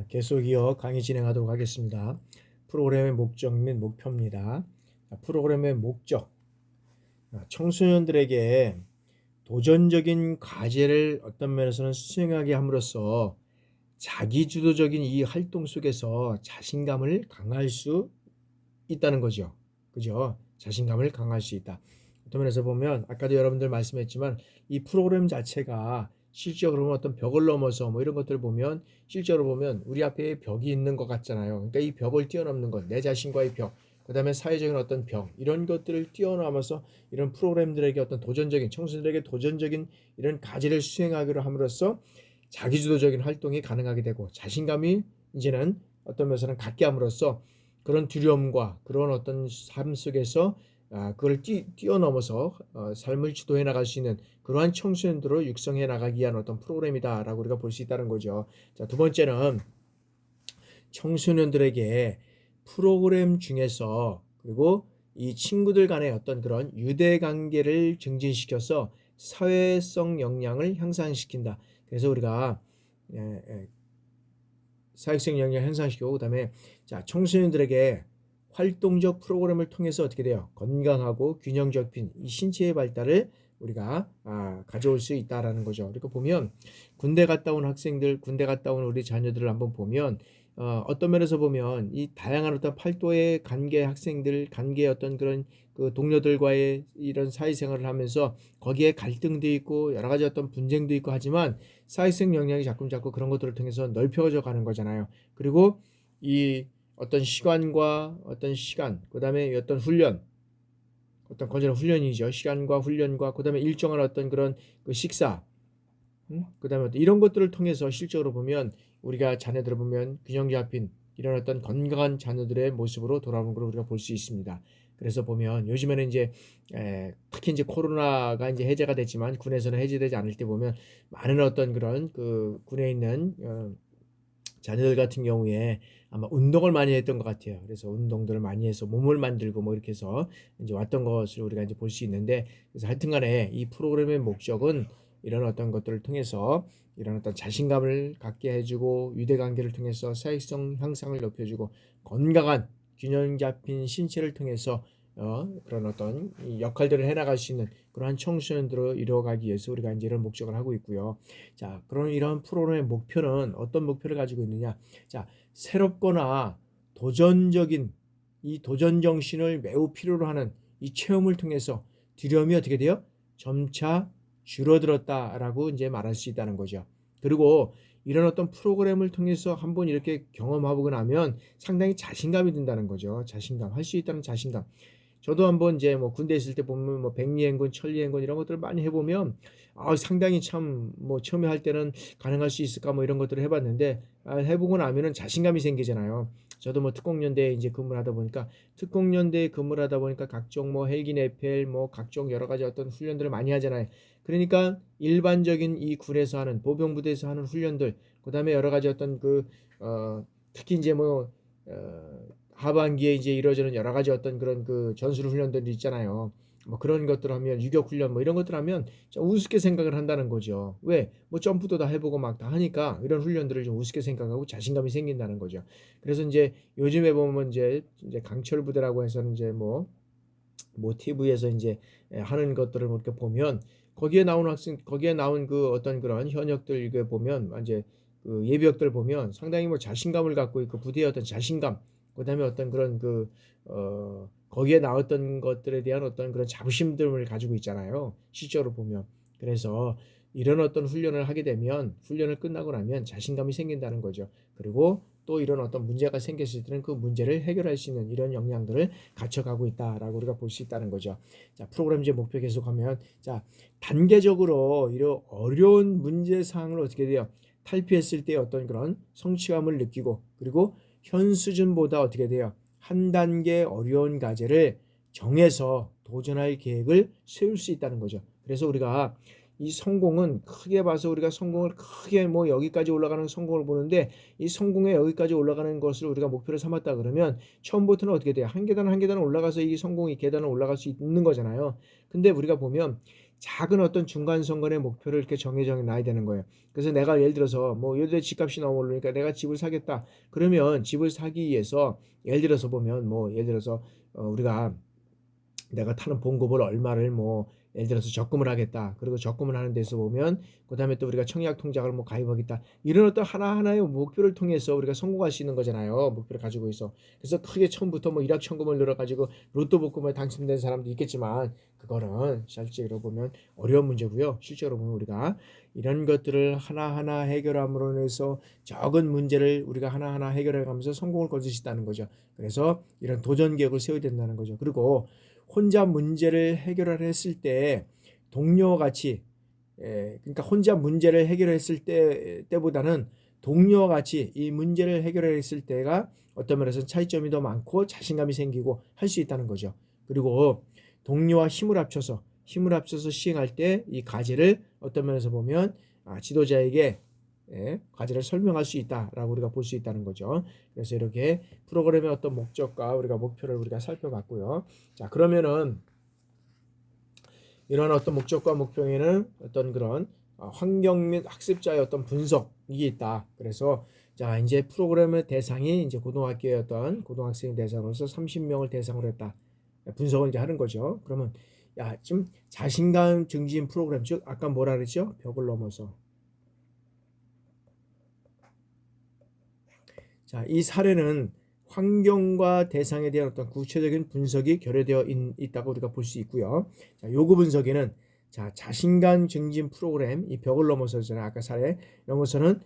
계속 이어 강의 진행하도록 하겠습니다. 프로그램의 목적 및 목표입니다. 프로그램의 목적, 청소년들에게 도전적인 과제를 어떤 면에서는 수행하게 함으로써 자기주도적인 이 활동 속에서 자신감을 강화할 수 있다는 거죠. 그죠? 자신감을 강화할 수 있다. 어떤 면에서 보면 아까도 여러분들 말씀했지만 이 프로그램 자체가 실적으로 어떤 벽을 넘어서 뭐 이런 것들을 보면 실제로 보면 우리 앞에 벽이 있는 것 같잖아요. 그러니까 이 벽을 뛰어넘는 것, 내 자신과의 벽, 그다음에 사회적인 어떤 벽 이런 것들을 뛰어넘어서 이런 프로그램들에게 어떤 도전적인 청소년들에게 도전적인 이런 과제를 수행하기로 함으로써 자기주도적인 활동이 가능하게 되고 자신감이 이제는 어떤 면에서는 갖게 함으로써 그런 두려움과 그런 어떤 삶 속에서 그걸 뛰어넘어서 삶을 주도해 나갈 수 있는 그러한 청소년들을 육성해 나가기 위한 어떤 프로그램이다라고 우리가 볼 수 있다는 거죠. 자, 두 번째는 청소년들에게 프로그램 중에서 그리고 이 친구들 간의 어떤 그런 유대 관계를 증진시켜서 사회성 역량을 향상시킨다. 그래서 우리가 사회성 역량을 향상시키고 그다음에 자, 청소년들에게 활동적 프로그램을 통해서 어떻게 돼요? 건강하고 균형 잡힌 이 신체의 발달을 우리가 가져올 수 있다라는 거죠. 그러니까 보면 군대 갔다 온 학생들, 군대 갔다 온 우리 자녀들을 한번 보면 어떤 면에서 보면 이 다양한 어떤 팔도의 관계 학생들, 관계 어떤 그런 그 동료들과의 이런 사회생활을 하면서 거기에 갈등도 있고 여러 가지 어떤 분쟁도 있고 하지만 사회성 역량이 자꾸 그런 것들을 통해서 넓혀져 가는 거잖아요. 그리고 이 어떤 시간과 어떤 시간, 그다음에 어떤 훈련, 어떤 건전한 훈련이죠. 시간과 훈련과 그다음에 일정한 어떤 그런 그 식사, 그다음에 이런 것들을 통해서 실적으로 보면 우리가 자녀들을 보면 균형 잡힌 이런 어떤 건강한 자녀들의 모습으로 돌아오는 걸 우리가 볼 수 있습니다. 그래서 보면 요즘에는 이제 특히 이제 코로나가 이제 해제가 됐지만 군에서는 해제되지 않을 때 보면 많은 어떤 그런 그 군에 있는 자녀들 같은 경우에 아마 운동을 많이 했던 것 같아요. 그래서 운동들을 많이 해서 몸을 만들고 뭐 이렇게 해서 이제 왔던 것을 우리가 이제 볼 수 있는데 그래서 하여튼간에 이 프로그램의 목적은 이런 어떤 것들을 통해서 이런 어떤 자신감을 갖게 해주고 유대관계를 통해서 사회성 향상을 높여주고 건강한 균형 잡힌 신체를 통해서 그런 어떤 역할들을 해나갈 수 있는 그러한 청소년들을 이루어가기 위해서 우리가 이제 이런 목적을 하고 있고요. 자, 그런 이런 프로그램의 목표는 어떤 목표를 가지고 있느냐? 자, 새롭거나 도전적인 이 도전 정신을 매우 필요로 하는 이 체험을 통해서 두려움이 어떻게 돼요? 점차 줄어들었다라고 이제 말할 수 있다는 거죠. 그리고 이런 어떤 프로그램을 통해서 한번 이렇게 경험하고 나면 상당히 자신감이 든다는 거죠. 자신감, 할 수 있다는 자신감. 저도 한번 이제 뭐 군대 있을 때 보면 뭐 백리행군, 천리행군 이런 것들을 많이 해보면 상당히 참 뭐 처음에 할 때는 가능할 수 있을까 뭐 이런 것들을 해봤는데 해보고 나면은 자신감이 생기잖아요. 저도 뭐 특공연대에 이제 근무를 하다 보니까 특공연대에 근무를 하다 보니까 각종 뭐 헬기 네펠 뭐 각종 여러 가지 어떤 훈련들을 많이 하잖아요. 그러니까 일반적인 이 군에서 하는 보병부대에서 하는 훈련들, 그다음에 여러 가지 어떤 특히 이제 뭐 하반기에 이제 이루어지는 여러 가지 어떤 그런 그 전술 훈련들이 있잖아요. 뭐 그런 것들 하면 유격 훈련 뭐 이런 것들 하면 좀 우습게 생각을 한다는 거죠. 왜? 뭐 점프도 다 해보고 막 다 하니까 이런 훈련들을 좀 우습게 생각하고 자신감이 생긴다는 거죠. 그래서 이제 요즘에 보면 이제 강철 부대라고 해서는 이제 뭐 TV에서 이제 하는 것들을 이렇게 보면 거기에 나온 그 어떤 그런 현역들 이게 보면 이제 그 예비역들 보면 상당히 뭐 자신감을 갖고 있고 부대의 어떤 자신감, 그다음에 어떤 그런 거기에 나왔던 것들에 대한 어떤 그런 자부심들을 가지고 있잖아요. 실제로 보면. 그래서 이런 어떤 훈련을 하게 되면 훈련을 끝나고 나면 자신감이 생긴다는 거죠. 그리고 또 이런 어떤 문제가 생겼을 때는 그 문제를 해결할 수 있는 이런 역량들을 갖춰가고 있다라고 우리가 볼 수 있다는 거죠. 자, 프로그램제 목표 계속하면 자, 단계적으로 이런 어려운 문제 사항을 어떻게 돼요? 탈피했을 때 어떤 그런 성취감을 느끼고 그리고 현 수준보다 어떻게 돼요? 한 단계 어려운 과제를 정해서 도전할 계획을 세울 수 있다는 거죠. 그래서 우리가 이 성공은 크게 봐서 우리가 성공을 크게 뭐 여기까지 올라가는 성공을 보는데 이 성공에 여기까지 올라가는 것을 우리가 목표를 삼았다 그러면 처음부터는 어떻게 돼요? 한 계단 한 계단 올라가서 이 성공이 계단을 올라갈 수 있는 거잖아요. 근데 우리가 보면 작은 어떤 중간선거의 목표를 이렇게 정해 놔야 되는 거예요. 그래서 내가 예를 들어서 뭐 예를 들어 집값이 너무 오르니까 내가 집을 사겠다. 그러면 집을 사기 위해서 예를 들어서 보면 뭐 예를 들어서 우리가 내가 타는 봉급을 얼마를 뭐 예를 들어서 적금을 하겠다. 그리고 적금을 하는 데서 보면 그다음에 또 우리가 청약 통장을 뭐 가입하겠다. 이런 어떤 하나하나의 목표를 통해서 우리가 성공할 수 있는 거잖아요. 목표를 가지고 있어. 그래서 크게 처음부터 뭐 일확천금을 늘어 가지고 로또 복권에 당첨된 사람도 있겠지만 그거는 실제로 보면 어려운 문제고요. 실제로 보면 우리가 이런 것들을 하나하나 해결함으로 해서 적은 문제를 우리가 하나하나 해결해 가면서 성공을 거둘 수 있다는 거죠. 그래서 이런 도전 계획을 세워야 된다는 거죠. 그리고 혼자 문제를 해결을 했을 때 동료와 같이 그러니까 혼자 문제를 해결했을 때보다는 동료와 같이 이 문제를 해결했을 때가 어떤 면에서 차이점이 더 많고 자신감이 생기고 할 수 있다는 거죠. 그리고 동료와 힘을 합쳐서 시행할 때 이 과제를 어떤 면에서 보면 지도자에게 과제를 설명할 수 있다라고 우리가 볼 수 있다는 거죠. 그래서 이렇게 프로그램의 어떤 목적과 우리가 목표를 우리가 살펴봤고요. 자, 그러면은 이러한 어떤 목적과 목표에는 어떤 그런 환경 및 학습자의 어떤 분석이 있다. 그래서 자, 이제 프로그램의 대상이 이제 고등학교의 어떤 고등학생 대상으로서 30명을 대상으로 했다. 분석을 이제 하는 거죠. 그러면 야, 지금 자신감 증진 프로그램, 즉 아까 뭐라 그랬죠? 벽을 넘어서. 자, 이 사례는 환경과 대상에 대한 어떤 구체적인 분석이 결여되어 있다고 우리가 볼 수 있고요. 자, 요구 분석에는 자, 자신감 증진 프로그램, 이 벽을 넘어서잖아요. 아까 사례 넘어서는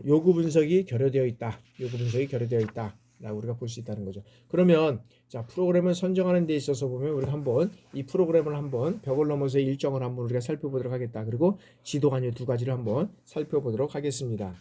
요구 분석이 결여되어 있다. 요구 분석이 결여되어 있다. 라고 우리가 볼 수 있다는 거죠. 그러면 자, 프로그램을 선정하는 데 있어서 보면 우리가 한번 이 프로그램을 한번 벽을 넘어서의 일정을 한번 우리가 살펴보도록 하겠다. 그리고 지도 관여 두 가지를 한번 살펴보도록 하겠습니다.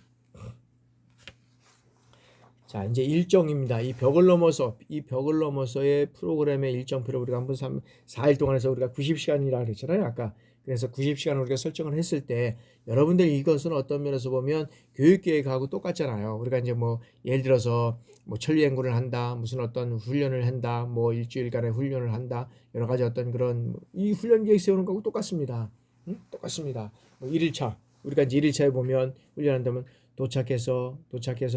자, 이제 일정입니다. 이 벽을 넘어서의 프로그램의 일정표를 우리가 한번 4일 동안 해서 우리가 90시간이라 그랬잖아요. 아까. 그래서 90시간을 우리가 설정을 했을 때 여러분들 이것은 어떤 면에서 보면 교육계획하고 똑같잖아요. 우리가 이제 뭐 예를 들어서 뭐 천리행군을 한다, 무슨 어떤 훈련을 한다, 뭐 일주일간의 훈련을 한다, 여러 가지 어떤 그런 이 훈련 계획 세우는 거하고 똑같습니다. 똑같습니다. 뭐 1일차 우리가 이제 1일차에 보면 훈련한다면 도착해서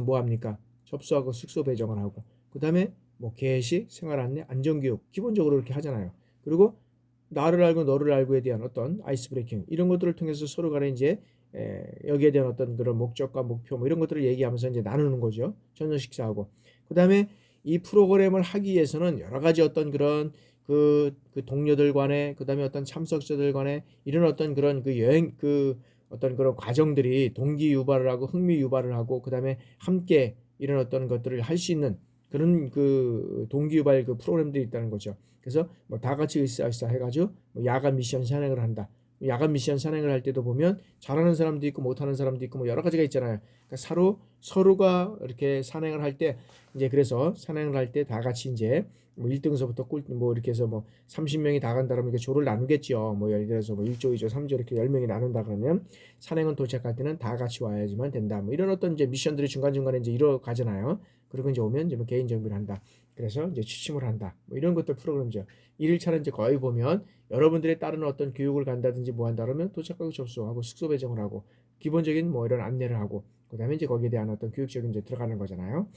뭐 합니까? 접수하고 숙소 배정을 하고 그 다음에 뭐 개식, 생활 안내, 안전교육 기본적으로 이렇게 하잖아요. 그리고 나를 알고 너를 알고에 대한 어떤 아이스 브레이킹 이런 것들을 통해서 서로 간에 이제 여기에 대한 어떤 그런 목적과 목표 뭐 이런 것들을 얘기하면서 이제 나누는 거죠. 저녁 식사하고 그 다음에 이 프로그램을 하기 위해서는 여러 가지 어떤 그런 그 동료들 간에 그 다음에 어떤 참석자들 간에 이런 어떤 그런 그 여행 그 어떤 그런 과정들이 동기 유발을 하고 흥미 유발을 하고 그 다음에 함께 이런 어떤 것들을 할 수 있는 그런 그 동기 유발 그 프로그램들이 있다는 거죠. 그래서 뭐 다 같이 으쌰으쌰 해가지고 뭐 야간 미션 산행을 한다. 야간 미션 산행을 할 때도 보면 잘하는 사람도 있고 못하는 사람도 있고 뭐 여러 가지가 있잖아요. 그러니까 서로가 이렇게 산행을 할 때 이제 그래서 산행을 할 때 다 같이 이제 뭐 1등서부터 꼴 뭐 이렇게 해서 뭐 30명이 다 간다 그러면 이렇게 조를 나누겠죠. 뭐 예를 들어서 뭐 1조, 2조, 3조 이렇게 10명이 나눈다 그러면 산행은 도착할 때는 다 같이 와야지만 된다. 뭐 이런 어떤 이제 미션들이 중간중간에 이제 이뤄가잖아요. 그리고 이제 오면 이제 뭐 개인 정비를 한다. 그래서 이제 취침을 한다. 뭐 이런 것들 프로그램이죠. 1일차는 이제 거의 보면 여러분들에 따른 어떤 교육을 간다든지 뭐 한다 그러면 도착하고 접수하고 숙소 배정을 하고 기본적인 뭐 이런 안내를 하고 그다음에 이제 거기에 대한 어떤 교육적인 이제 들어가는 거잖아요.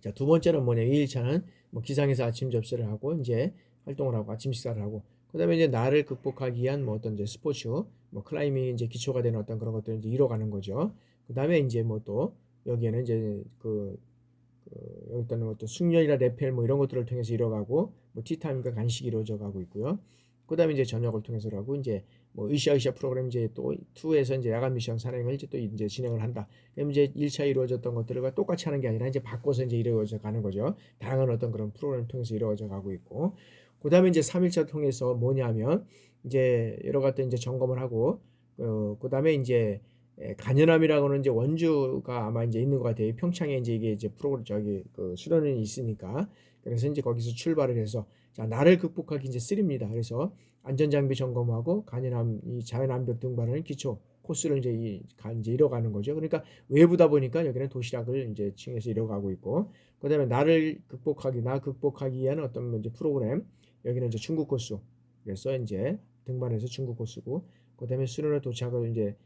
자, 두 번째는 뭐냐? 2일차는 뭐 기상에서 아침 접수를 하고 이제 활동을 하고 아침 식사를 하고 그다음에 이제 나를 극복하기 위한 뭐 어떤 이제 스포츠 뭐 클라이밍이 이제 기초가 되는 어떤 그런 것들을 이제 이뤄가는 거죠. 그다음에 이제 뭐 또 여기에는 이제 여기 있다는 것도 숙련이나 레펠 뭐 이런 것들을 통해서 이뤄가고 뭐 티타임과 간식이 이루어져 가고 있고요. 그다음에 이제 저녁을 통해서 하고 이제 뭐 으쌰으쌰 프로그램 이제 또 2에서 이제 야간 미션 산행을 이제 또 이제 진행을 한다. 그럼 이제 1차 이루어졌던 것들과 똑같이 하는 게 아니라 이제 바꿔서 이제 이루어져 가는 거죠. 다양한 어떤 그런 프로그램을 통해서 이루어져 가고 있고. 그다음에 이제 3일차 통해서 뭐냐면 이제 여러 가지 이제 점검을 하고 그다음에 이제 간현암이라고는 이제 원주가 아마 이제 있는 것 같아요. 평창에 이제 이게 이제 프로그램 저기 그 수련원이 있으니까 그래서 이제 거기서 출발을 해서 자 나를 극복하기 이제 3입니다. 그래서 안전장비 점검하고 간현암 이 자연암벽 등반하는 기초 코스를 이제 이뤄가는 거죠. 그러니까 외부다 보니까 여기는 도시락을 이제 층에서 이뤄가고 있고 그다음에 나 극복하기 위한 어떤 이제 프로그램 여기는 이제 중국 코스 그래서 이제 등반해서 중국고 쓰고 그다음에 수련회 도착을 이제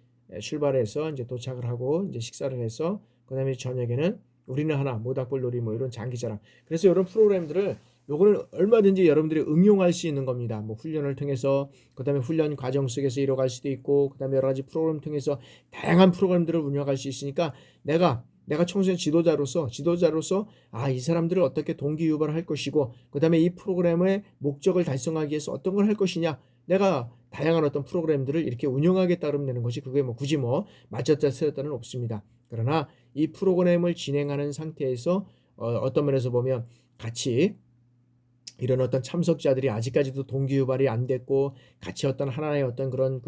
출발해서 이제 도착을 하고 이제 식사를 해서 그다음에 저녁에는 우리는 하나 모닥불놀이 뭐 이런 장기자랑. 그래서 이런 프로그램들을 요거는 얼마든지 여러분들이 응용할 수 있는 겁니다. 뭐 훈련을 통해서 그다음에 훈련 과정 속에서 이뤄갈 수도 있고 그다음에 여러 가지 프로그램 통해서 다양한 프로그램들을 운영할 수 있으니까 내가 청소년 지도자로서 이 사람들을 어떻게 동기유발을 할 것이고 그다음에 이 프로그램의 목적을 달성하기 위해서 어떤 걸 할 것이냐 내가 다양한 어떤 프로그램들을 이렇게 운영하겠다 그러면 되는 것이 그게 뭐 굳이 뭐 맞췄다 틀렸다는 없습니다. 그러나 이 프로그램을 진행하는 상태에서 어떤 면에서 보면 같이 이런 어떤 참석자들이 아직까지도 동기유발이 안 됐고 같이 어떤 하나의 어떤 그런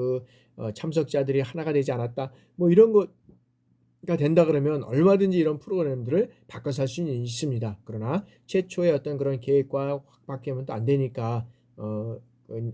참석자들이 하나가 되지 않았다 뭐 이런 거가 된다 그러면 얼마든지 이런 프로그램들을 바꿔서 할 수는 있습니다. 그러나 최초의 어떤 그런 계획과 확밖에 하면 또 안 되니까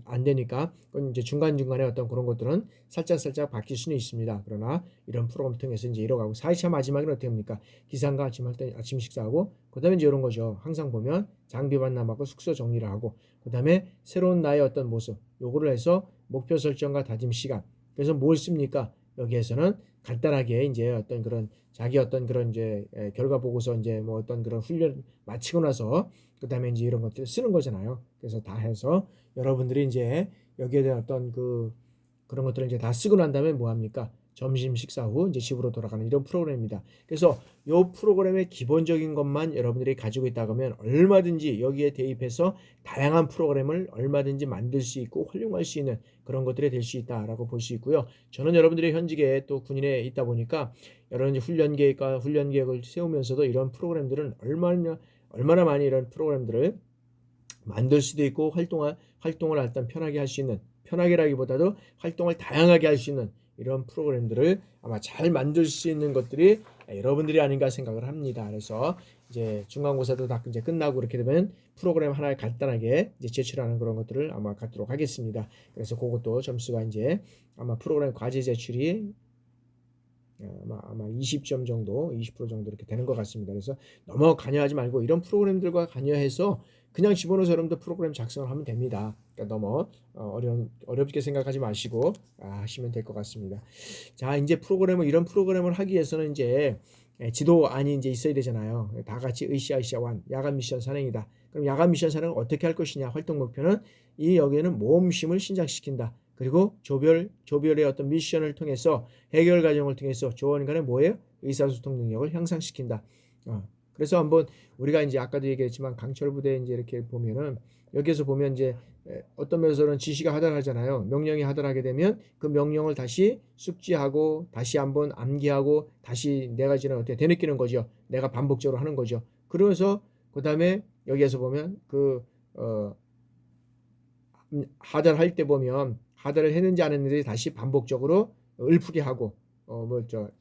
안 되니까 그건 이제 중간중간에 어떤 그런 것들은 살짝 바뀔 수는 있습니다. 그러나 이런 프로그램 통해서 이제 이뤄가고 4회차 마지막에는 어떻게 합니까? 기상과 아침 할 때 아침 식사하고 그다음에 이제 이런 거죠. 항상 보면 장비반 남하고 숙소 정리를 하고 그다음에 새로운 나의 어떤 모습 요거를 해서 목표 설정과 다짐 시간. 그래서 뭘 씁니까? 여기에서는 간단하게 이제 어떤 그런 자기 어떤 그런 이제 결과 보고서 이제 뭐 어떤 그런 훈련 마치고 나서 그다음에 이제 이런 것들 쓰는 거잖아요. 그래서 다 해서 여러분들이 이제 여기에 대한 어떤 그런 것들을 이제 다 쓰고 난 다음에 뭐 합니까? 점심 식사 후 이제 집으로 돌아가는 이런 프로그램입니다. 그래서 이 프로그램의 기본적인 것만 여러분들이 가지고 있다 그러면 얼마든지 여기에 대입해서 다양한 프로그램을 얼마든지 만들 수 있고 활용할 수 있는 그런 것들이 될 수 있다라고 볼 수 있고요. 저는 여러분들이 현직에 또 군인에 있다 보니까 여러 가지 훈련 계획과 훈련 계획을 세우면서도 이런 프로그램들은 얼마나 많이 이런 프로그램들을 만들 수도 있고 활동을 일단 편하게 할 수 있는 편하게라기보다도 활동을 다양하게 할 수 있는 이런 프로그램들을 아마 잘 만들 수 있는 것들이 여러분들이 아닌가 생각을 합니다. 그래서 이제 중간고사도 다 이제 끝나고 그렇게 되면 프로그램 하나에 간단하게 이제 제출하는 그런 것들을 아마 갖도록 하겠습니다. 그래서 그것도 점수가 이제 아마 프로그램 과제 제출이 아마 20점 정도, 20% 정도 이렇게 되는 것 같습니다. 그래서 너무 관여하지 말고 이런 프로그램들과 관여해서 그냥 집어넣어서 여러분들 프로그램 작성을 하면 됩니다. 그러니까 너무 어렵게 생각하지 마시고 하시면 될 것 같습니다. 자, 이제 이런 프로그램을 하기 위해서는 이제 지도안이 이제 있어야 되잖아요. 다 같이 으쌰으쌰 완 야간 미션 산행이다. 그럼 야간 미션 산행을 어떻게 할 것이냐? 활동 목표는 여기에는 모험심을 신장시킨다. 그리고 조별의 어떤 미션을 통해서 해결 과정을 통해서 조원 간의 뭐예요? 의사소통 능력을 향상시킨다. 그래서 한번 우리가 이제 아까도 얘기했지만 강철 부대 이제 이렇게 보면은 여기에서 보면 이제 어떤 면에서는 지시가 하달하잖아요. 명령이 하달하게 되면 그 명령을 다시 숙지하고 다시 한번 암기하고 다시 내가 지금 어떻게 되느끼는 거죠. 내가 반복적으로 하는 거죠. 그래서 그다음에 여기에서 보면 하달할 때 보면 하달을 했는지 안 했는지 다시 반복적으로 을풀이 하고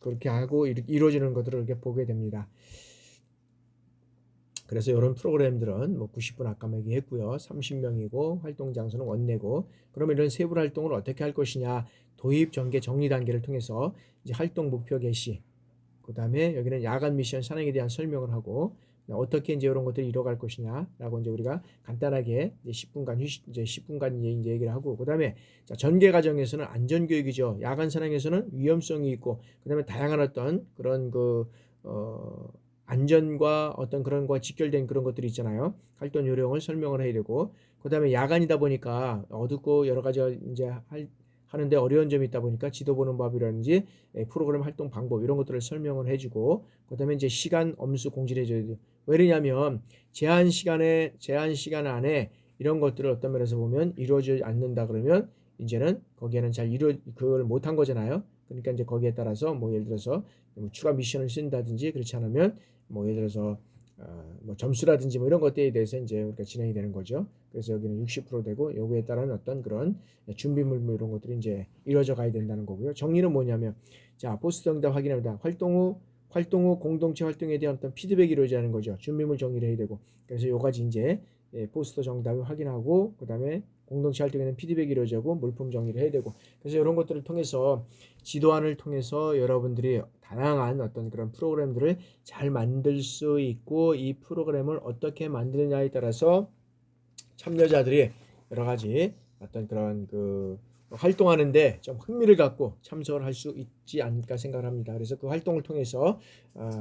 그렇게 하고 이루어지는 것들을 이렇게 보게 됩니다. 그래서 이런 프로그램들은 뭐 90분 아까 얘기했고요. 30명이고 활동 장소는 원내고 그러면 이런 세부 활동을 어떻게 할 것이냐 도입 전개 정리 단계를 통해서 이제 활동 목표 개시 그다음에 여기는 야간 미션 산행에 대한 설명을 하고 어떻게 이제 이런 것들이 이뤄갈 것이냐라고 이제 우리가 간단하게 이제 10분간 이제 10분간 이제 얘기를 하고 그다음에 전개 과정에서는 안전 교육이죠. 야간 산행에서는 위험성이 있고 그다음에 다양한 어떤 그런 안전과 어떤 그런 거와 직결된 그런 것들이 있잖아요. 활동 요령을 설명을 해야 되고 그다음에 야간이다 보니까 어둡고 여러 가지 이제 하는데 어려운 점이 있다 보니까 지도 보는 법이라든지 프로그램 활동 방법 이런 것들을 설명을 해주고 그다음에 이제 시간 엄수 공지를 해줘야 돼요. 왜냐면 제한 시간 안에 이런 것들을 어떤 면에서 보면 이루어지지 않는다 그러면 이제는 거기에는 그걸 못한 거잖아요. 그러니까 이제 거기에 따라서 뭐 예를 들어서 뭐 추가 미션을 쓴다든지 그렇지 않으면 뭐 예를 들어서 뭐 점수라든지 뭐 이런 것들에 대해서 이제 우리가 진행이 되는 거죠. 그래서 여기는 60% 되고 요구에 따른 어떤 그런 준비물 뭐 이런 것들이 이제 이루어져 가야 된다는 거고요. 정리는 뭐냐면 자 포스트 응답 확인합니다. 활동 후 공동체 활동에 대한 어떤 피드백이 이루어지는 거죠. 준비물 정리를 해야 되고 그래서 요까지 이제 포스터 정답을 확인하고 그다음에 공동체 활동에 대한 피드백이 이루어지고 물품 정리를 해야 되고 그래서 이런 것들을 통해서 지도안을 통해서 여러분들이 다양한 어떤 그런 프로그램들을 잘 만들 수 있고 이 프로그램을 어떻게 만드느냐에 따라서 참여자들이 여러 가지 어떤 그런 그 활동하는데 좀 흥미를 갖고 참석을 할 수 있지 않을까 생각을 합니다. 그래서 그 활동을 통해서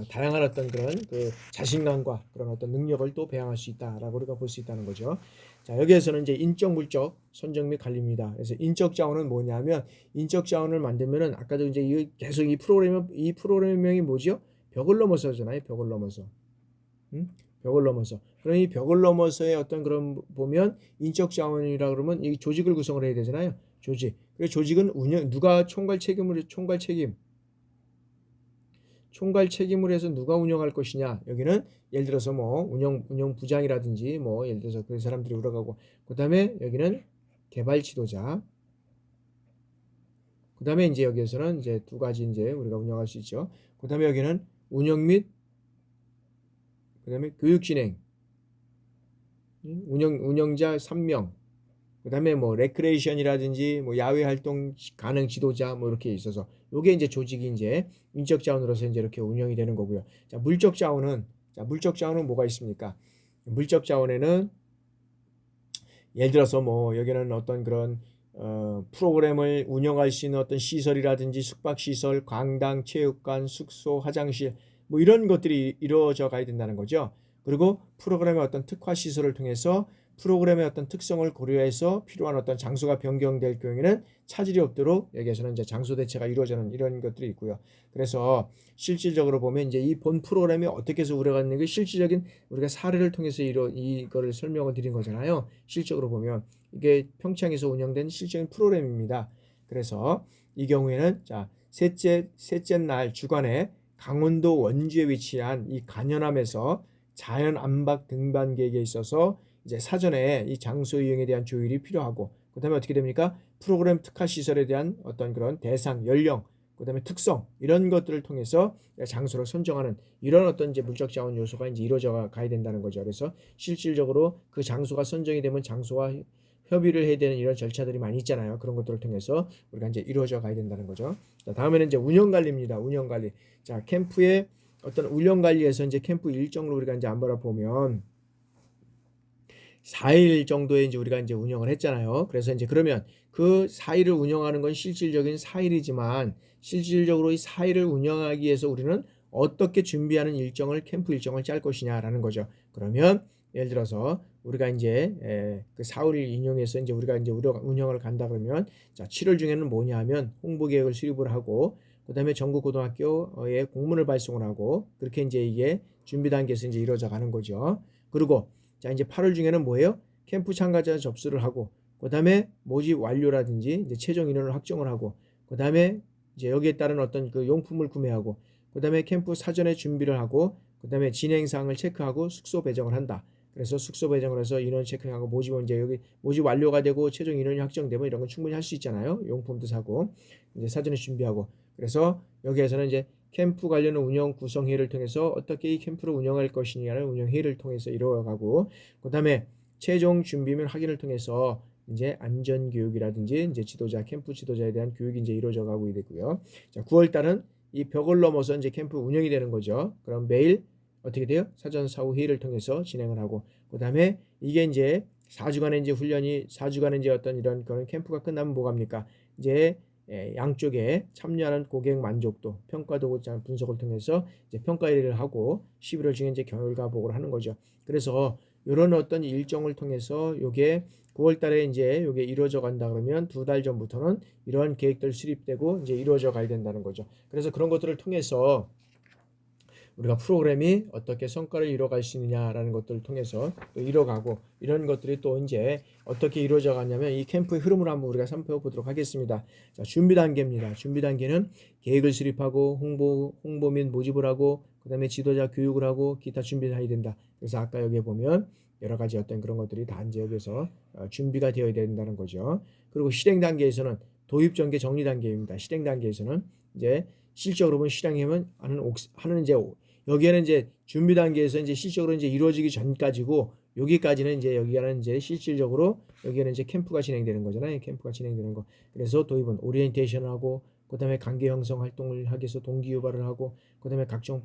다양한 어떤 그런 그 자신감과 그런 어떤 능력을 또 배양할 수 있다라고 우리가 볼 수 있다는 거죠. 자, 여기에서는 이제 인적, 물적, 선적 및 관리입니다. 그래서 인적 자원은 뭐냐면 인적 자원을 만들면은 아까도 이제 계속 이 프로그램명이 뭐죠? 벽을 넘어서잖아요. 벽을 넘어서. 벽을 넘어서. 그럼 이 벽을 넘어서의 어떤 그런 보면 인적 자원이라 그러면 이 조직을 구성을 해야 되잖아요. 조직. 그래서 조직은 누가 총괄 책임을 해서 누가 운영할 것이냐. 여기는 예를 들어서 뭐 운영 부장이라든지 뭐 예를 들어서 그 사람들이 울어가고 그다음에 여기는 개발 지도자. 그다음에 이제 여기에서는 이제 두 가지 이제 우리가 운영할 수 있죠. 그다음에 여기는 운영 및 그다음에 교육 진행. 운영자 3명. 그다음에 뭐 레크레이션이라든지 뭐 야외 활동 가능 지도자 뭐 이렇게 있어서 요게 이제 조직이 이제 인적 자원으로서 이제 이렇게 운영이 되는 거고요. 자, 물적 자원은 뭐가 있습니까? 물적 자원에는 예를 들어서 뭐 여기는 어떤 그런 프로그램을 운영할 수 있는 어떤 시설이라든지 숙박시설, 강당, 체육관, 숙소, 화장실 뭐 이런 것들이 이루어져 가야 된다는 거죠. 그리고 프로그램의 어떤 특화 시설을 통해서 프로그램의 어떤 특성을 고려해서 필요한 어떤 장소가 변경될 경우에는 차질이 없도록 여기에서는 이제 장소 대체가 이루어지는 이런 것들이 있고요. 그래서 실질적으로 보면 이제 이 본 프로그램이 어떻게 해서 우려가는 게 실질적인 우리가 사례를 통해서 이거를 설명을 드린 거잖아요. 실적으로 보면 이게 평창에서 운영된 실적인 프로그램입니다. 그래서 이 경우에는 자 셋째 날 주간에 강원도 원주에 위치한 이 간현암에서 자연 안박 등반 계획에 있어서 이제 사전에 이 장소 이용에 대한 조율이 필요하고 그다음에 어떻게 됩니까? 프로그램 특화 시설에 대한 어떤 그런 대상, 연령, 그다음에 특성 이런 것들을 통해서 장소를 선정하는 이런 어떤 이제 물적 자원 요소가 이제 이루어져 가야 된다는 거죠. 그래서 실질적으로 그 장소가 선정이 되면 장소와 협의를 해야 되는 이런 절차들이 많이 있잖아요. 그런 것들을 통해서 우리가 이제 이루어져 가야 된다는 거죠. 자, 다음에는 이제 운영 관리입니다. 운영 관리. 자, 캠프의 어떤 운영 관리에서 이제 캠프 일정으로 우리가 이제 한번 보면 4일 정도에 이제 우리가 이제 운영을 했잖아요. 그래서 이제 그러면 그 4일을 운영하는 건 실질적인 4일이지만 실질적으로 이 4일을 운영하기 위해서 우리는 어떻게 준비하는 캠프 일정을 짤 것이냐라는 거죠. 그러면 예를 들어서 우리가 이제 그 4일 인용해서 이제 우리가 이제 운영을 간다 그러면 자, 7월 중에는 뭐냐 하면 홍보 계획을 수립을 하고 그다음에 전국 고등학교에 공문을 발송을 하고 그렇게 이제 이게 준비 단계에서 이제 이루어져 가는 거죠. 그리고 자, 이제 8월 중에는 뭐예요? 캠프 참가자 접수를 하고, 그 다음에 모집 완료라든지 이제 최종 인원을 확정을 하고, 그 다음에 이제 여기에 따른 어떤 그 용품을 구매하고, 그 다음에 캠프 사전에 준비를 하고, 그 다음에 진행 사항을 체크하고 숙소 배정을 한다. 그래서 숙소 배정을 해서 인원 체크하고 모집은 이제 여기 모집 완료가 되고 최종 인원이 확정되면 이런 건 충분히 할 수 있잖아요. 용품도 사고 이제 사전에 준비하고 그래서 여기에서는 이제 캠프 관련 운영 구성회의를 통해서 어떻게 이 캠프를 운영할 것이냐는 운영회의를 통해서 이루어가고 그 다음에 최종 준비 및 확인을 통해서 이제 안전교육이라든지 이제 캠프 지도자에 대한 교육이 이제 이루어져 가고 있고요. 자, 9월 달은 이 벽을 넘어서 이제 캠프 운영이 되는 거죠. 그럼 매일 어떻게 돼요? 사전 사후 회의를 통해서 진행을 하고 그 다음에 이게 이제 4주간의 이제 훈련이 4주간의 이제 어떤 이런 그런 캠프가 끝나면 뭐가 합니까? 이제 양쪽에 참여하는 고객 만족도, 평가도 분석을 통해서 이제 평가회의를 하고 11월 중에 이제 결과 보고를 하는 거죠. 그래서 이런 어떤 일정을 통해서 요게 9월 달에 이제 요게 이루어져 간다 그러면 두 달 전부터는 이러한 계획들 수립되고 이제 이루어져 가야 된다는 거죠. 그래서 그런 것들을 통해서 우리가 프로그램이 어떻게 성과를 이뤄갈 수 있느냐라는 것들을 통해서 또 이뤄가고 이런 것들이 또 이제 어떻게 이루어져 가냐면 이 캠프의 흐름을 한번 우리가 살펴보도록 하겠습니다. 자, 준비 단계입니다. 준비 단계는 계획을 수립하고 홍보 및 모집을 하고 그다음에 지도자 교육을 하고 기타 준비를 해야 된다. 그래서 아까 여기에 보면 여러 가지 어떤 그런 것들이 다 이제 여기서 준비가 되어야 된다는 거죠. 그리고 실행 단계에서는 도입 전개 정리 단계입니다. 실행 단계에서는 이제 실적으로 보면 실행하면 하는 이제 여기에는 이제 준비 단계에서 이제 실적으로 이제 이루어지기 전까지고 여기까지는 이제 여기는 이제 실질적으로 여기는 이제 캠프가 진행되는 거잖아요. 캠프가 진행되는 거. 그래서 도입은 오리엔테이션을 하고 그다음에 관계 형성 활동을 하기 위해서 동기 유발을 하고 그다음에 각종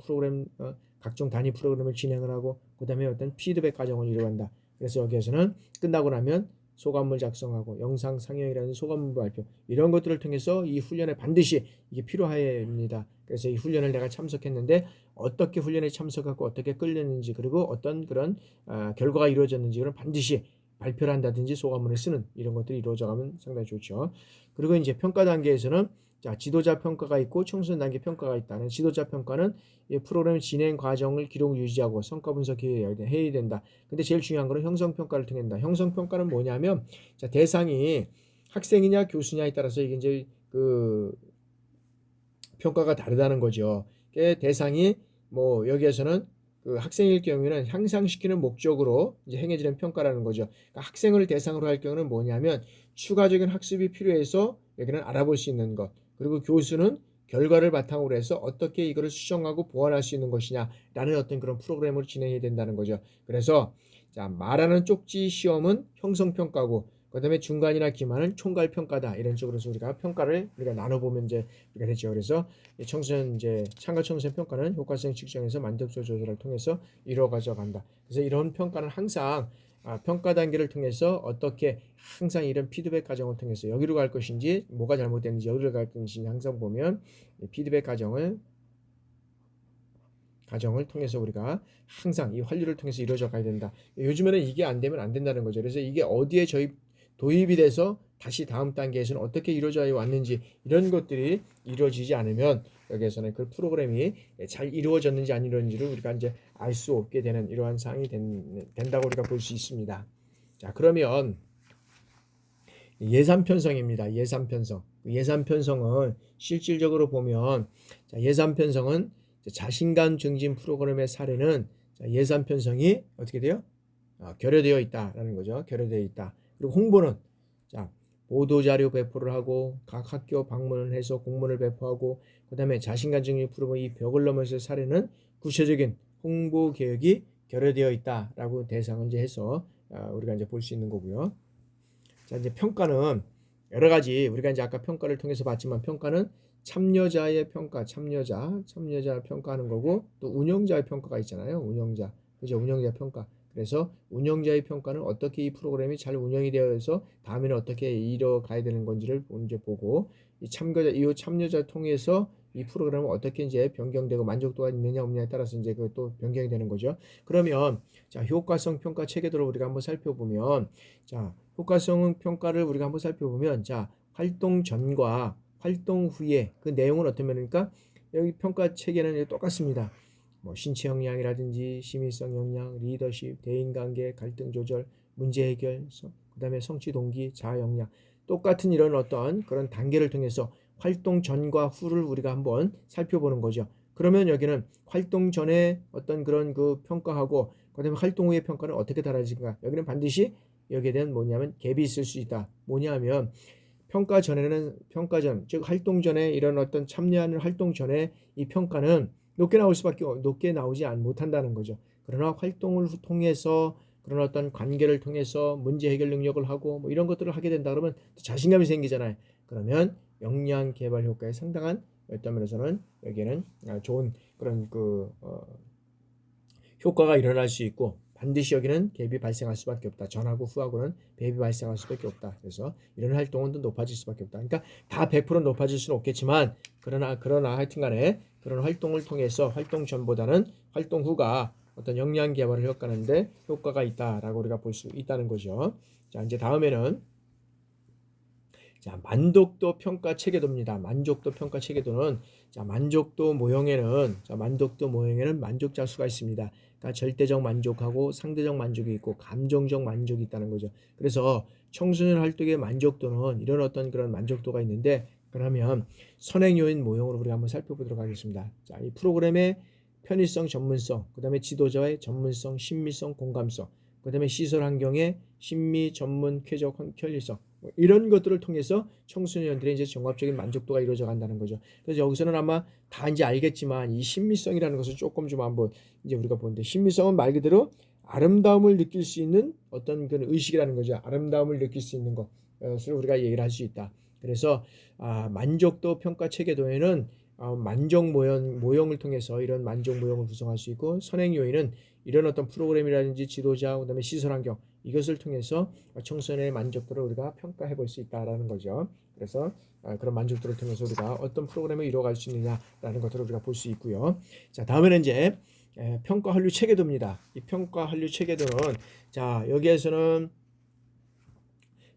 단위 프로그램을 진행을 하고 그다음에 어떤 피드백 과정을 이루어간다. 그래서 여기에서는 끝나고 나면 소감물 작성하고 영상 상영이라는 소감물 발표 이런 것들을 통해서 이 훈련에 반드시 이게 필요합니다. 그래서 이 훈련을 내가 참석했는데 어떻게 훈련에 참석하고 어떻게 끌렸는지 그리고 어떤 그런 결과가 이루어졌는지 를 반드시 발표를 한다든지 소감문을 쓰는 이런 것들이 이루어져가면 상당히 좋죠. 그리고 이제 평가 단계에서는 자, 지도자 평가가 있고 청소년 단계 평가가 있다는 지도자 평가는 이 프로그램 진행 과정을 기록 유지하고 성과 분석해야 된다. 근데 제일 중요한 거는 형성 평가를 통한다. 형성 평가는 뭐냐면 자, 대상이 학생이냐 교수냐에 따라서 이게 이제 그 평가가 다르다는 거죠. 대상이 뭐 여기에서는 그 학생일 경우에는 향상시키는 목적으로 이제 행해지는 평가라는 거죠. 그러니까 학생을 대상으로 할 경우는 뭐냐면 추가적인 학습이 필요해서 여기는 알아볼 수 있는 것. 그리고 교수는 결과를 바탕으로 해서 어떻게 이거를 수정하고 보완할 수 있는 것이냐라는 어떤 그런 프로그램으로 진행이 된다는 거죠. 그래서 자, 말하는 쪽지 시험은 형성평가고 그다음에 중간이나 기말은 총괄평가다 이런 쪽으로 우리가 평가를 우리가 나눠보면 이제 우리가 되죠. 그래서 청소년 이제 참가 청소년 평가는 효과성 측정에서 만족도 조절을 통해서 이루어져 간다. 그래서 이런 평가는 항상 평가 단계를 통해서 어떻게 항상 이런 피드백 과정을 통해서 여기로 갈 것인지 뭐가 잘못됐는지 여기로 갈 것인지 항상 보면 피드백 과정을 통해서 우리가 항상 이 환류를 통해서 이루어져 가야 된다. 요즘에는 이게 안 되면 안 된다는 거죠. 그래서 이게 어디에 도입이 돼서 다시 다음 단계에서는 어떻게 이루어져 왔는지 이런 것들이 이루어지지 않으면 여기에서는 그 프로그램이 잘 이루어졌는지 안 이루어졌는지를 우리가 이제 알 수 없게 되는 이러한 상황이 된다고 우리가 볼 수 있습니다. 자, 그러면 예산 편성입니다. 예산 편성. 예산 편성은 실질적으로 보면 예산 편성은 자신감 증진 프로그램의 사례는 예산 편성이 어떻게 돼요? 결여되어 있다라는 거죠. 결여되어 있다. 그리고 홍보는 자, 보도자료 배포를 하고 각 학교 방문을 해서 공문을 배포하고 그 다음에 자신감 증진 프로그램 이 벽을 넘어서 사례는 구체적인 홍보 계획이 결여되어 있다라고 대상을 이제 해서 우리가 이제 볼 수 있는 거고요. 자, 이제 평가는 여러 가지 우리가 이제 아까 평가를 통해서 봤지만 평가는 참여자의 평가, 참여자 평가하는 거고 또 운영자의 평가가 있잖아요. 운영자, 그죠? 운영자 평가. 그래서 운영자의 평가는 어떻게 이 프로그램이 잘 운영이 되어서 다음에는 어떻게 이뤄가야 되는 건지를 이제 보고 이 참여자 통해서 이 프로그램은 어떻게 이제 변경되고 만족도가 있느냐 없느냐에 따라서 이제 그또 변경이 되는 거죠. 그러면 자, 효과성 평가 체계도를 우리가 한번 살펴보면 자, 효과성 평가를 우리가 한번 살펴보면 자, 활동 전과 활동 후에 그 내용은 어떤 면입니까? 여기 평가 체계는 똑같습니다. 뭐 신체 역량이라든지 심의성 역량, 리더십, 대인관계, 갈등 조절, 문제 해결, 그다음에 성취 동기, 자아 역량 똑같은 이런 어떤 그런 단계를 통해서 활동 전과 후를 우리가 한번 살펴보는 거죠. 그러면 여기는 활동 전에 어떤 그런 그 평가하고 그다음에 활동 후의 평가는 어떻게 달라진가? 여기는 반드시 여기에 대한 뭐냐면 갭이 있을 수 있다. 뭐냐면 평가 전에는 즉 활동 전에 이런 어떤 참여하는 활동 전에 이 평가는 높게 나오지 못한다는 거죠. 그러나 활동을 통해서 그런 어떤 관계를 통해서 문제 해결 능력을 하고 뭐 이런 것들을 하게 된다 그러면 자신감이 생기잖아요. 그러면 역량 개발 효과에 상당한 어떤 면에서는 여기에는 좋은 그런 효과가 일어날 수 있고 반드시 여기는 갭이 발생할 수밖에 없다. 전하고 후하고는 갭이 발생할 수밖에 없다. 그래서 이런 활동은 더 높아질 수밖에 없다. 그러니까 다 100% 높아질 수는 없겠지만 그러나 하여튼간에 그런 활동을 통해서 활동 전보다는 활동 후가 어떤 역량 개발을 효과하는데 효과가 있다라고 우리가 볼 수 있다는 거죠. 자, 이제 다음에는 자, 만족도 평가 체계도입니다. 만족도 평가 체계도는 자, 만족도 모형에는 만족자 수가 있습니다. 그러니까 절대적 만족하고 상대적 만족이 있고 감정적 만족이 있다는 거죠. 그래서 청소년 활동의 만족도는 이런 어떤 그런 만족도가 있는데 그러면 선행 요인 모형으로 우리가 한번 살펴보도록 하겠습니다. 자, 이 프로그램의 편의성, 전문성, 그다음에 지도자의 전문성, 신미성, 공감성, 그다음에 시설 환경의 신미, 전문, 쾌적, 편리성 이런 것들을 통해서 청소년들의 이제 종합적인 만족도가 이루어져 간다는 거죠. 그래서 여기서는 아마 다 이제 알겠지만 이 신미성이라는 것을 조금 좀 한번 이제 우리가 보는데 신미성은 말 그대로 아름다움을 느낄 수 있는 어떤 그런 의식이라는 거죠. 아름다움을 느낄 수 있는 것을 우리가 얘기를 할 수 있다. 그래서 만족도 평가 체계도에는 만족 모형을 통해서 이런 만족 모형을 구성할 수 있고, 선행 요인은 이런 어떤 프로그램이라든지 지도자, 그다음에 시설 환경, 이것을 통해서 청소년의 만족도를 우리가 평가해 볼 수 있다라는 거죠. 그래서 그런 만족도를 통해서 우리가 어떤 프로그램을 이뤄갈 수 있느냐라는 것들을 우리가 볼 수 있고요. 자, 다음에는 이제 평가 한류 체계도입니다. 이 평가 한류 체계도는, 자, 여기에서는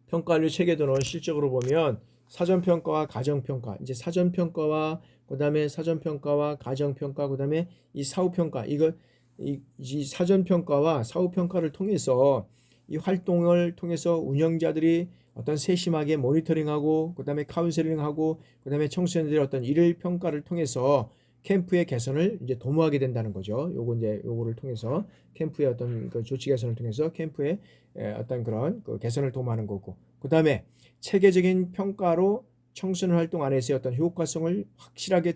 평가 한류 체계도는 실적으로 보면 사전평가와 가정평가, 이제 사전평가와 그다음에 사전평가와 가정평가, 그다음에 이 사후평가, 이 사전평가와 사후평가를 통해서 이 활동을 통해서 운영자들이 어떤 세심하게 모니터링하고, 그다음에 카운셀링하고, 그다음에 청소년들의 어떤 일일 평가를 통해서 캠프의 개선을 이제 도모하게 된다는 거죠. 요거를 통해서 캠프의 어떤 그 조치 개선을 통해서 캠프의 어떤 그런 그 개선을 도모하는 거고, 그다음에 체계적인 평가로 청소년 활동 안에서의 어떤 효과성을 확실하게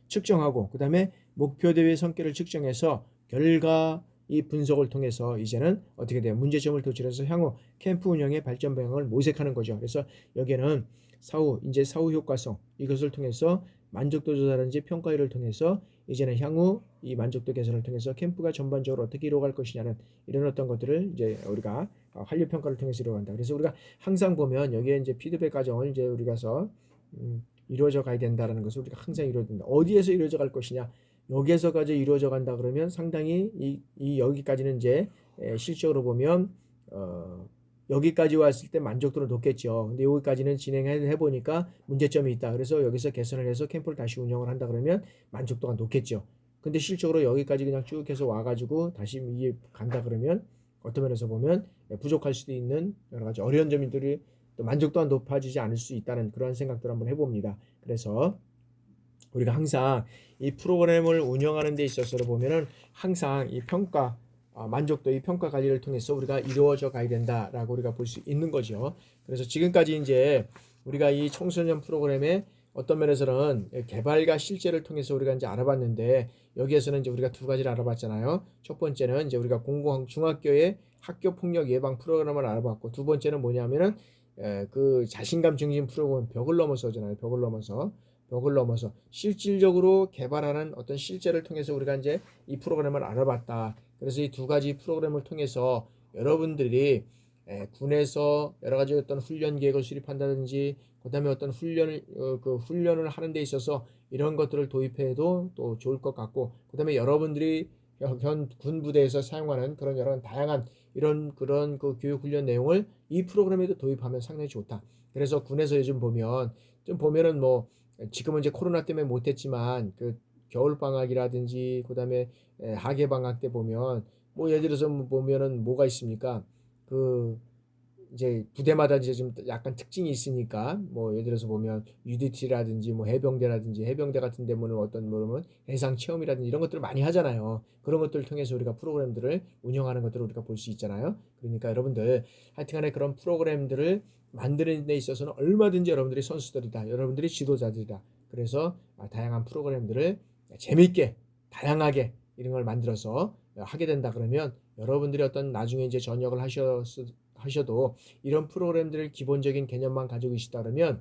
측정하고, 그다음에 목표 대회 성격을 측정해서 결과 이 분석을 통해서 이제는 어떻게 돼요? 문제점을 도출해서 향후 캠프 운영의 발전 방향을 모색하는 거죠. 그래서 여기에는 사후 효과성, 이것을 통해서 만족도 조사라든지 평가율을 통해서 이제는 향후 이 만족도 개선을 통해서 캠프가 전반적으로 어떻게 이루어갈 것이냐는 이런 어떤 것들을 이제 우리가 한류 평가를 통해서 이루어간다. 그래서 우리가 항상 보면 여기에 이제 피드백 과정을 이제 우리가서 이루어져 가야 된다라는 것을 우리가 항상 이루어야 된다. 어디에서 이루어져 갈 것이냐? 여기에서까지 이루어져 간다 그러면 상당히 이 여기까지는 이제 실적으로 보면 여기까지 왔을 때 만족도는 높겠죠. 근데 여기까지는 진행해 보니까 문제점이 있다. 그래서 여기서 개선을 해서 캠프를 다시 운영을 한다 그러면 만족도가 높겠죠. 근데 실적으로 여기까지 그냥 쭉 해서 와가지고 다시 이게 간다 그러면 어떤 면에서 보면 부족할 수도 있는 여러 가지 어려운 점들이 또 만족도가 높아지지 않을 수 있다는 그런 생각들을 한번 해봅니다. 그래서 우리가 항상 이 프로그램을 운영하는 데 있어서 보면은 항상 이 평가 만족도, 이 평가 관리를 통해서 우리가 이루어져 가야 된다라고 우리가 볼 수 있는 거죠. 그래서 지금까지 이제 우리가 이 청소년 프로그램의 어떤 면에서는 개발과 실제를 통해서 우리가 이제 알아봤는데, 여기에서는 이제 우리가 두 가지를 알아봤잖아요. 첫 번째는 이제 우리가 중학교의 학교 폭력 예방 프로그램을 알아봤고, 두 번째는 뭐냐면은 그 자신감 증진 프로그램, 벽을 넘어서 실질적으로 개발하는 어떤 실제를 통해서 우리가 이제 이 프로그램을 알아봤다. 그래서 이 두 가지 프로그램을 통해서 여러분들이 군에서 여러 가지 어떤 훈련 계획을 수립한다든지, 그다음에 어떤 훈련을 하는 데 있어서 이런 것들을 도입해도 또 좋을 것 같고, 그다음에 여러분들이 현 군 부대에서 사용하는 그런 여러 다양한 그런 그 교육 훈련 내용을 이 프로그램에도 도입하면 상당히 좋다. 그래서 군에서 요즘 보면은 뭐 지금은 이제 코로나 때문에 못했지만 그 겨울 방학이라든지 그다음에 하계 방학 때 보면 뭐 예를 들어서 보면은 뭐가 있습니까? 그 이제 부대마다 이제 좀 약간 특징이 있으니까, 뭐 예를 들어서 보면 UDT라든지 뭐 해병대 같은 데는 어떤 뭐면 해상 체험이라든지 이런 것들을 많이 하잖아요. 그런 것들을 통해서 우리가 프로그램들을 운영하는 것들을 우리가 볼 수 있잖아요. 그러니까 여러분들 하여튼간에 그런 프로그램들을 만드는 데 있어서는 얼마든지 여러분들이 선수들이다, 여러분들이 지도자들이다. 그래서 다양한 프로그램들을 재미있게 다양하게 이런 걸 만들어서 하게 된다 그러면 여러분들이 어떤 나중에 이제 전역을 하셔도 이런 프로그램들을 기본적인 개념만 가지고 계시다 그러면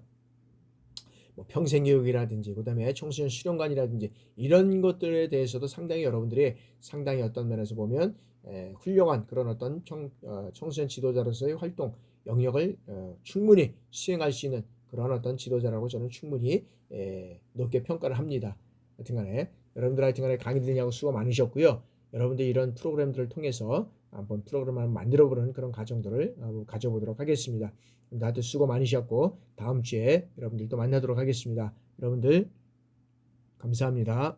뭐 평생교육이라든지 그다음에 청소년 수련관이라든지 이런 것들에 대해서도 상당히 여러분들이 상당히 어떤 면에서 보면 훌륭한 그런 어떤 청소년 지도자로서의 활동 영역을 충분히 수행할 수 있는 그런 어떤 지도자라고 저는 충분히 높게 평가를 합니다. 하여튼간에 여러분들 하여튼간에 강의 들으냐고 수고 많으셨고요. 여러분들 이런 프로그램들을 통해서 한번 프로그램을 만들어보는 그런 과정들을 가져보도록 하겠습니다. 다들 수고 많으셨고 다음 주에 여러분들도 만나도록 하겠습니다. 여러분들 감사합니다.